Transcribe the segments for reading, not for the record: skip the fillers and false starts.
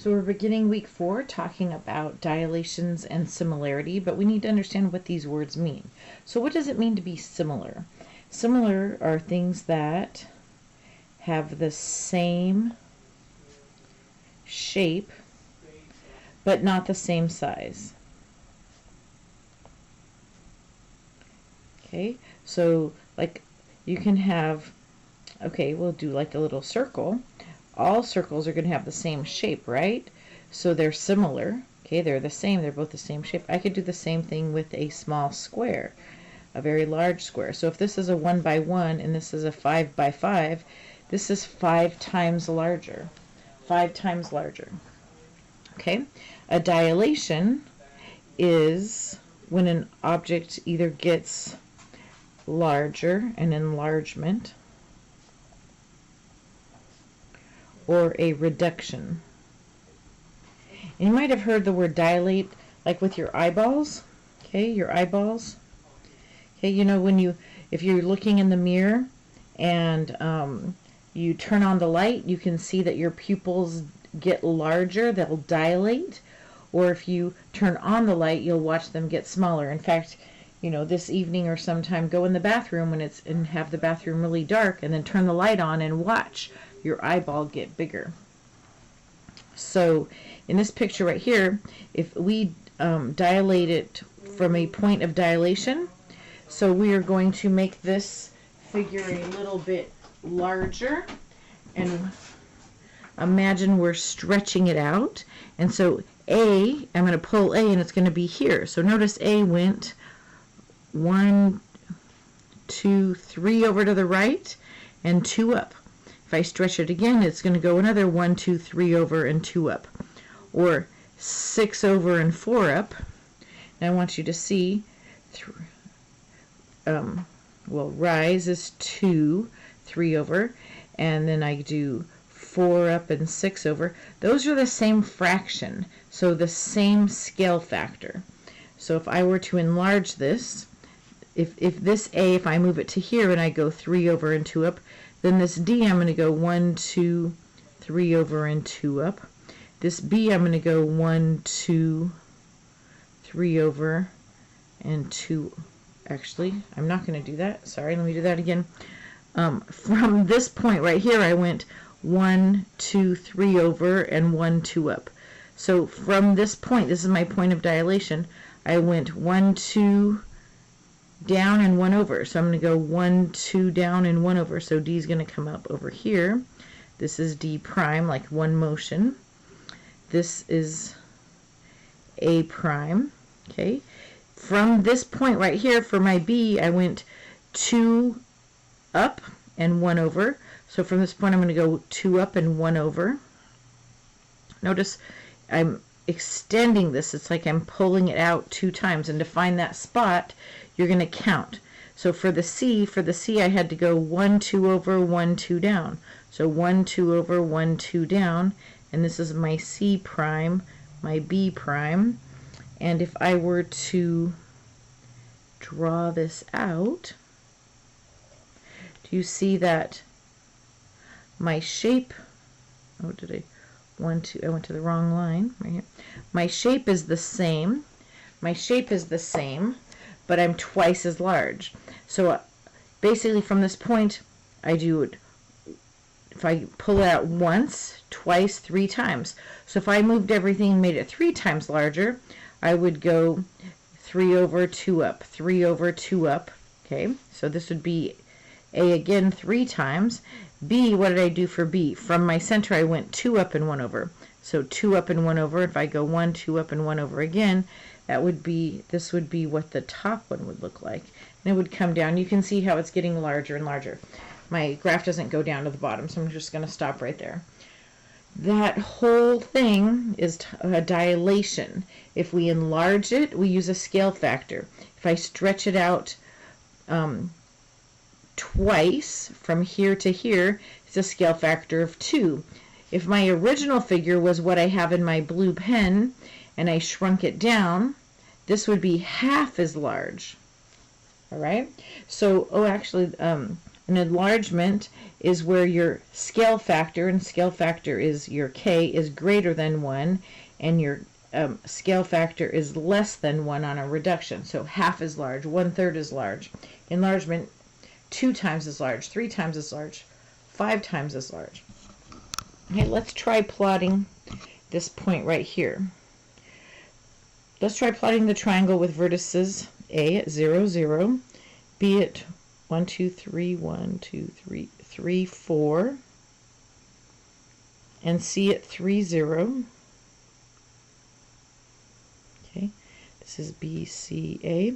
So we're beginning week 4 talking about dilations and similarity, but we need to understand what these words mean. So what does it mean to be similar? Similar are things that have the same shape but not the same size. Okay, so like you can have, okay, we'll do like a little circle. All circles are going to have the same shape, right? So they're similar. Okay, they're the same. They're both the same shape. I could do the same thing with a small square, a very large square. So if this is a 1 by 1 and this is a 5 by 5, this is 5 times larger. 5 times larger. Okay, a dilation is when an object either gets larger, an enlargement, or a reduction. And you might have heard the word dilate like with your eyeballs. Okay, your eyeballs. Okay, you know if you're looking in the mirror and you turn on the light, you can see that your pupils get larger, they'll dilate. Or if you turn on the light, you'll watch them get smaller. In fact, this evening or sometime, go in the bathroom and have the bathroom really dark, and then turn the light on and watch your eyeball get bigger. So in this picture right here, if we dilate it from a point of dilation, so we are going to make this figure a little bit larger, and imagine we're stretching it out. And so I'm going to pull A and it's going to be here. So notice A went 1, 2, 3 over to the right and 2 up. If I stretch it again, it's going to go another 1, 2, 3 over and 2 up, or 6 over and 4 up. And I want you to see, rise is 2, 3 over, and then I do 4 up and 6 over. Those are the same fraction, so the same scale factor. So if I were to enlarge this, if this A, if I move it to here and I go 3 over and 2 up, then this D, I'm going to go 1, 2, 3 over and 2 up. This B, I'm going to go 1, 2, 3 over and 2. Actually, I'm not going to do that. Sorry, let me do that again. From this point right here, I went 1, 2, 3 over and 1, 2 up. So from this point, this is my point of dilation, I went 1, 2 down and 1 over. So I'm going to go 1, 2 down and 1 over. So D is going to come up over here. This is D prime, like one motion. This is A prime. Okay. From this point right here, for my B, I went 2 up and 1 over. So from this point, I'm going to go 2 up and 1 over. Notice I'm extending this. It's like I'm pulling it out 2 times. And to find that spot, you're going to count. So for the C, I had to go 1, 2 over, 1, 2 down. So 1, 2 over, 1, 2 down. And this is my C prime, my B prime. And if I were to draw this out, do you see that my shape, I went to the wrong line right here. My shape is the same. But I'm twice as large. So basically from this point, I do it, if I pull it out once, twice, 3 times. So if I moved everything and made it 3 times larger, I would go 3 over, 2 up, 3 over, 2 up. Okay, so this would be A again 3 times. B, what did I do for B? From my center, I went 2 up and 1 over. So 2 up and 1 over. If I go 1, 2 up and 1 over again, this would be what the top one would look like. And it would come down. You can see how it's getting larger and larger. My graph doesn't go down to the bottom, so I'm just going to stop right there. That whole thing is a dilation. If we enlarge it, we use a scale factor. If I stretch it out twice from here to here, it's a scale factor of 2. If my original figure was what I have in my blue pen and I shrunk it down, this would be half as large. All right. So, An enlargement is where your scale factor, and scale factor is your k, is greater than 1, and your scale factor is less than 1 on a reduction. So half is large, 1/3 is large. Enlargement, 2 times as large, 3 times as large, 5 times as large. Okay, let's try plotting this point right here. Let's try plotting the triangle with vertices A at 0, 0, B at 1, 2, 3, 1, 2, 3, 3, 4, and C at 3, 0. Okay, this is B, C, A.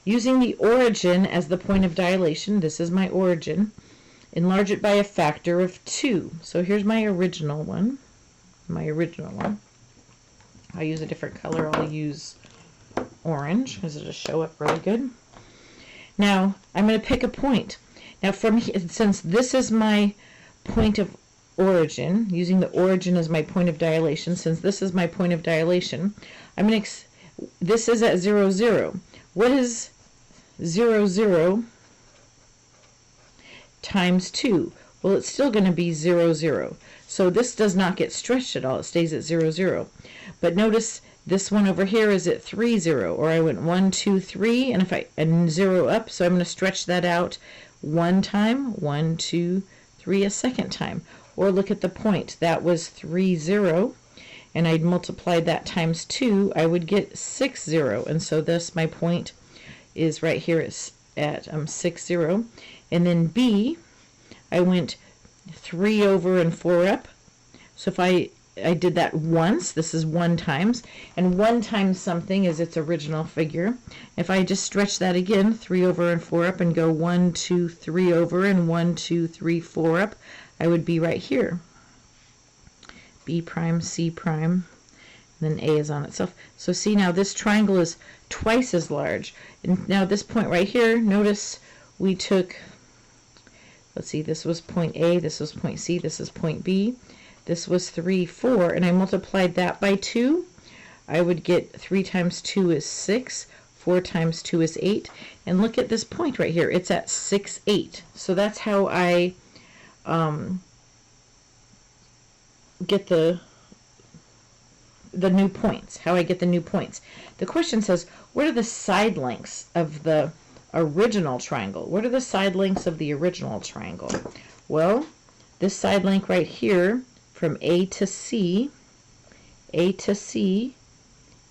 Using the origin as the point of dilation, this is my origin, enlarge it by a factor of 2. So here's my original one. I'll use a different color. I'll use orange because it'll show up really good. Now, I'm going to pick a point. Now, from here, since this is my point of origin, using the origin as my point of dilation, since this is my point of dilation, I'm going to, this is at 0, 0. What is 0, 0 times 2? Well, it's still going to be 0, 0. So this does not get stretched at all. It stays at 0, 0. But notice this one over here is at 3, 0, or I went 1, 2, 3, and 0 up, so I'm going to stretch that out one time, 1, 2, 3 a second time. Or look at the point. That was 3, 0, and I'd multiplied that times 2, I would get 6, 0. And so this, my point, is right here at 6, 0. And then B, I went 3 over and 4 up. So if I did that once, this is 1 times, and 1 times something is its original figure. If I just stretch that again, 3 over and 4 up, and go 1, 2, 3 over, and 1, 2, 3, 4 up, I would be right here. B prime, C prime, and then A is on itself. So see, now this triangle is twice as large. And now this point right here, notice we took, let's see, this was point A, this was point C, this is point B. This was 3, 4, and I multiplied that by 2. I would get 3 times 2 is 6, 4 times 2 is 8. And look at this point right here. It's at 6, 8. So that's how I get the new points, how I get the new points. The question says, what are the side lengths of the original triangle? What are the side lengths of the original triangle? Well, this side length right here, from A to C,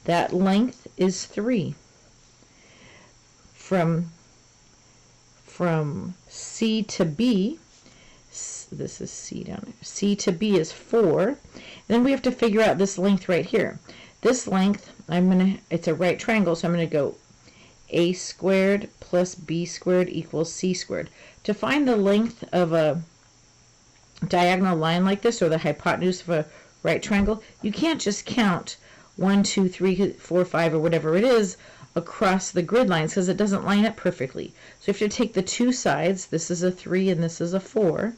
that length is 3. From C to B, this is C down there, C to B is 4. And then we have to figure out this length right here. This length, it's a right triangle, so I'm going to go A squared plus B squared equals C squared. To find the length of a diagonal line like this, or the hypotenuse of a right triangle, you can't just count 1, 2, 3, 4, 5, or whatever it is across the grid lines, because it doesn't line up perfectly. So you have to take the two sides, this is a 3 and this is a 4,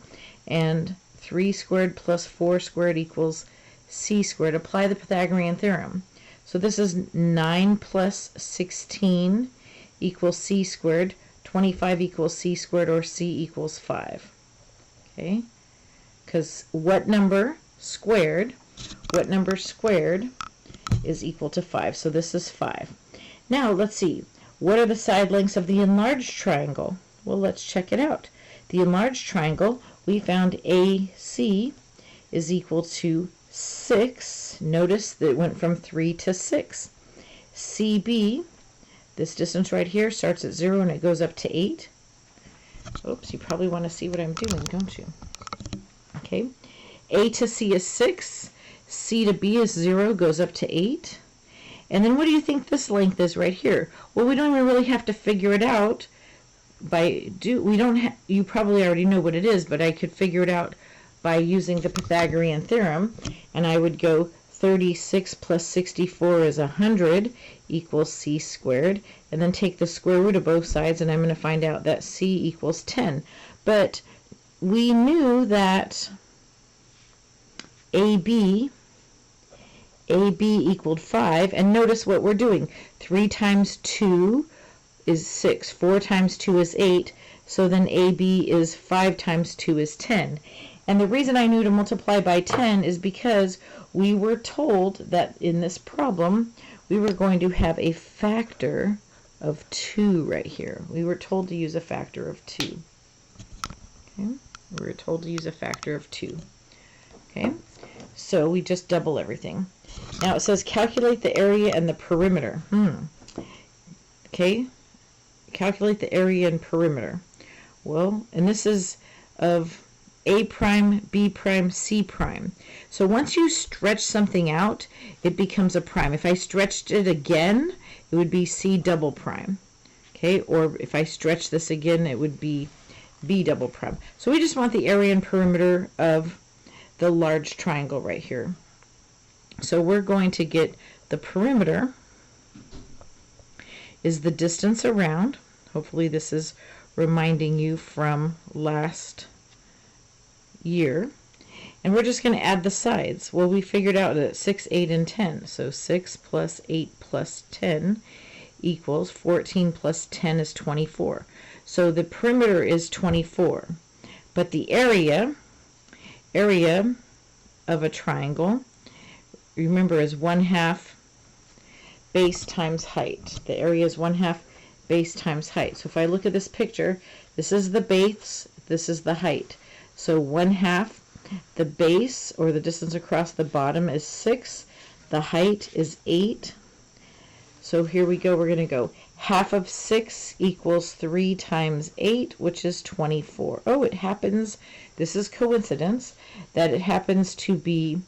and 3 squared plus 4 squared equals C squared. Apply the Pythagorean theorem. So this is 9 plus 16 equals C squared, 25 equals C squared, or C equals 5. Okay? Because what number squared is equal to 5. So this is 5. Now let's see, what are the side lengths of the enlarged triangle? Well, let's check it out. The enlarged triangle, we found AC is equal to 6. Notice that it went from 3 to 6. CB, this distance right here, starts at 0 and it goes up to 8. Oops, you probably want to see what I'm doing, don't you? Okay, A to C is 6, C to B is 0, goes up to 8. And then what do you think this length is right here? Well, we don't even really have to figure it out you probably already know what it is, but I could figure it out by using the Pythagorean theorem, and I would go 36 plus 64 is 100 equals C squared, and then take the square root of both sides, and I'm going to find out that C equals 10. But we knew that AB equaled 5, and notice what we're doing. 3 times 2 is 6, 4 times 2 is 8. So then AB is 5 times 2 is 10. And the reason I knew to multiply by 10 is because we were told that in this problem, we were going to have a factor of 2 right here. We were told to use a factor of 2. Okay? We were told to use a factor of 2. Okay? So we just double everything. Now it says calculate the area and the perimeter. Okay? Calculate the area and perimeter. Well, and this is of A prime, B prime, C prime. So once you stretch something out, it becomes a prime. If I stretched it again, it would be C double prime. Okay, or if I stretch this again, it would be B double prime. So we just want the area and perimeter of the large triangle right here. So we're going to get the perimeter is the distance around. Hopefully this is reminding you from last year. And we're just going to add the sides. Well, we figured out that 6, 8, and 10. So 6 plus 8 plus 10 equals 14 plus 10 is 24. So the perimeter is 24. But the area of a triangle, remember, is 1/2 base times height. The area is 1/2 base times height. So if I look at this picture, this is the base, this is the height. So 1/2, the base, or the distance across the bottom, is 6. The height is 8. So here we go. We're going to go 1/2 of 6 equals 3 times 8, which is 24. Oh, it happens, this is coincidence, that it happens to be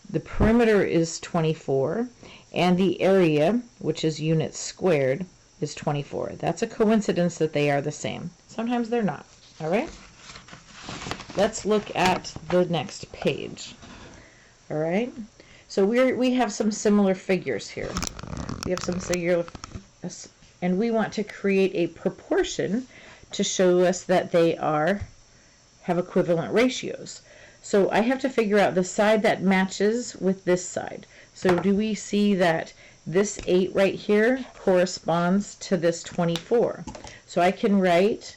the perimeter is 24, and the area, which is units squared, is 24. That's a coincidence that they are the same. Sometimes they're not. All right? Let's look at the next page. All right? So we have some similar figures here. We have some similar, and we want to create a proportion to show us that they have equivalent ratios. So I have to figure out the side that matches with this side. So do we see that this 8 right here corresponds to this 24? So I can write,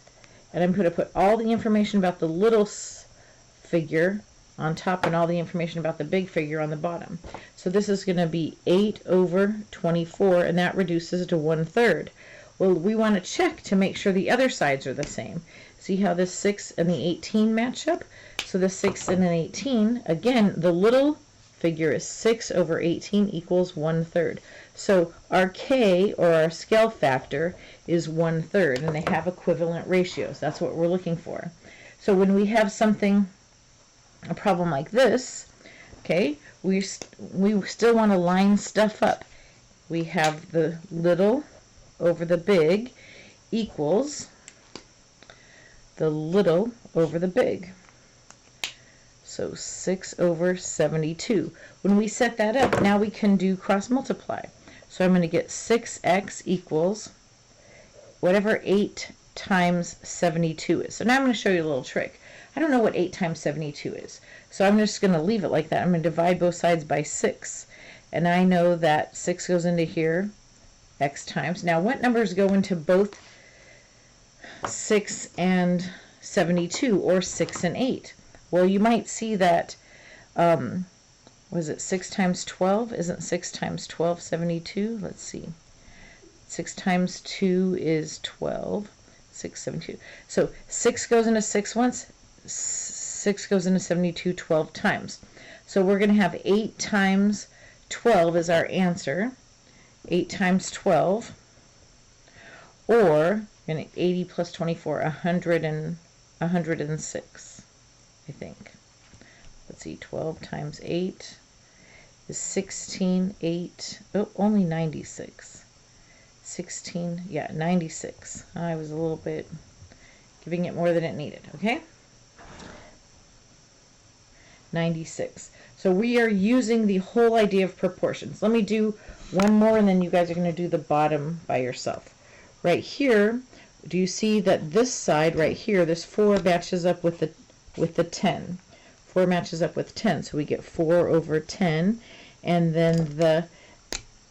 and I'm going to put all the information about the little figure on top and all the information about the big figure on the bottom. So this is going to be 8 over 24, and that reduces to 1/3. Well, we want to check to make sure the other sides are the same. See how this 6 and the 18 match up? So the 6 and an 18, again, the little figure is 6 over 18 equals 1/3. So our K, or our scale factor, is 1/3, and they have equivalent ratios. That's what we're looking for. So when we have a problem like this, okay, we still want to line stuff up. We have the little over the big equals the little over the big. So 6 over 72. When we set that up, now we can do cross multiply. So I'm going to get 6x equals whatever 8 times 72 is. So now I'm going to show you a little trick. I don't know what 8 times 72 is. So I'm just going to leave it like that. I'm going to divide both sides by 6. And I know that 6 goes into here, x times. Now what numbers go into both 6 and 72, or 6 and 8? Well, you might see that, was it 6 times 12? Isn't 6 times 12 72? Let's see. 6 times 2 is 12. 6, 72. So 6 goes into 6 once. 6 goes into 72 12 times. So we're going to have 8 times 12 is our answer. 8 times 12. Or 80 plus 24, 106, I think. Let's see, 12 times 8 is 16, 8, oh, only 96. 16, yeah, 96. I was a little bit giving it more than it needed, okay? 96. So we are using the whole idea of proportions. Let me do one more, and then you guys are going to do the bottom by yourself. Right here, do you see that this side right here, this 4 matches up with the 10. 4 matches up with 10, so we get 4 over 10, and then the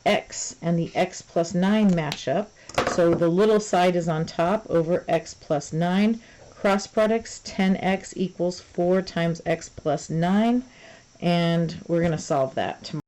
x and the x plus 9 match up, So the little side is on top over x plus 9. Cross products, 10x equals 4 times x plus 9. And we're going to solve that tomorrow.